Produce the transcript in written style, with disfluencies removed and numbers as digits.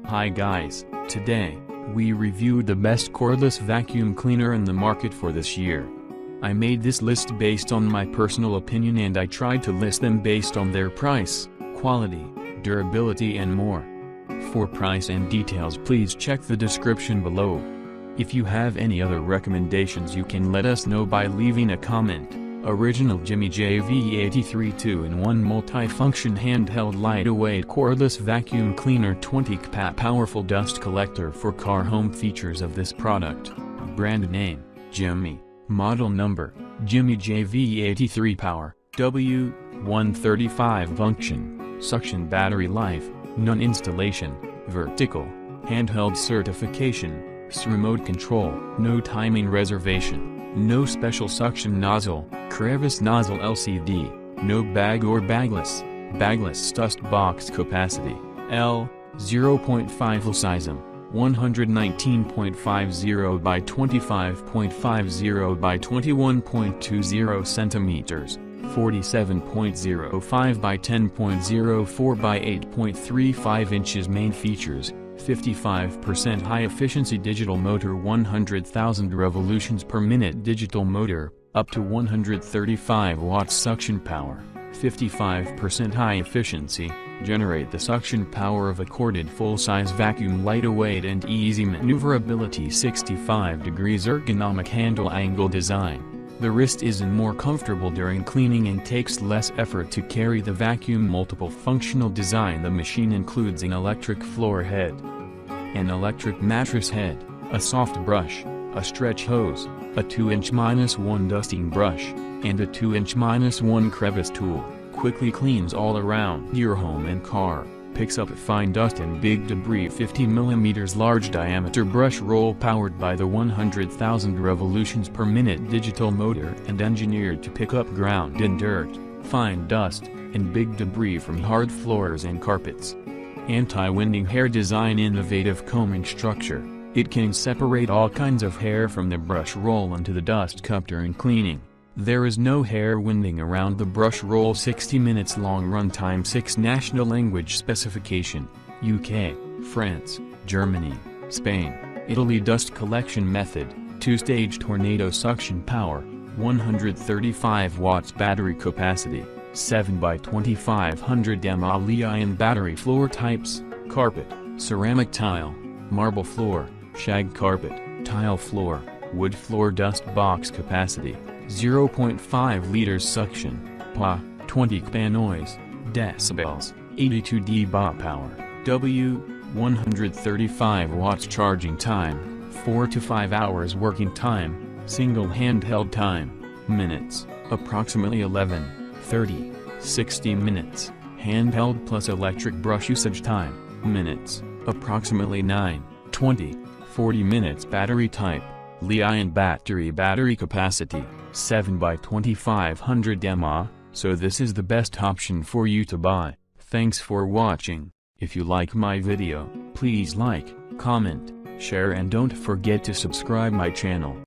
Hi guys, today, we reviewed the best cordless vacuum cleaner in the market for this year. I made this list based on my personal opinion and I tried to list them based on their price, quality, durability and more. For price and details please check the description below. If you have any other recommendations you can let us know by leaving a comment. Original Jimmy JV83 2-in-1 multi-function handheld lightweight cordless vacuum cleaner 20 powerful dust collector for car home. Features of this product: brand name, Jimmy, model number, Jimmy JV83 power, W135 function, suction battery life, none installation, vertical, handheld certification, remote control, no timing reservation. No special suction nozzle, crevice nozzle LCD, no bag or bagless dust box capacity, L, 0.5 full size, 119.50 by 25.50 by 21.20 centimeters, 47.05 by 10.04 by 8.35 inches. Main features: 55% high-efficiency digital motor, 100,000 revolutions per minute digital motor, up to 135 watts suction power, 55% high efficiency, generate the suction power of a corded full-size vacuum, lightweight and easy maneuverability, 65 degrees ergonomic handle angle design. The wrist is more comfortable during cleaning and takes less effort to carry the vacuum. Multiple functional design. The machine includes an electric floor head, an electric mattress head, a soft brush, a stretch hose, a 2"-1 dusting brush, and a 2"-1 crevice tool. Quickly cleans all around your home and car. Picks up fine dust and big debris. 50 mm large diameter brush roll powered by the 100,000 revolutions per minute digital motor and engineered to pick up ground and dirt, fine dust, and big debris from hard floors and carpets. Anti-winding hair design. Innovative combing structure. It can separate all kinds of hair from the brush roll into the dust cup during cleaning. There is no hair winding around the brush roll. 60 minutes long runtime. 6 national language specification: UK, France, Germany, Spain, Italy. Dust collection method: 2-stage tornado suction power, 135 watts battery capacity, 7 by 2500 mAh Li-ion battery. Floor types: carpet, ceramic tile, marble floor, shag carpet, tile floor, wood floor. Dust box capacity: 0.5 liters suction, PA, 20 kPa noise, decibels, 82 dBA power, W, 135 watts. Charging time: 4 to 5 hours. Working time, single handheld time, minutes, approximately 11:30, 60 minutes, handheld plus electric brush usage time, minutes, approximately 9:20, 40 minutes. Battery type: Li-ion battery capacity, 7 by 2500 mAh, so this is the best option for you to buy. Thanks for watching. If you like my video, please like, comment, share and don't forget to subscribe my channel.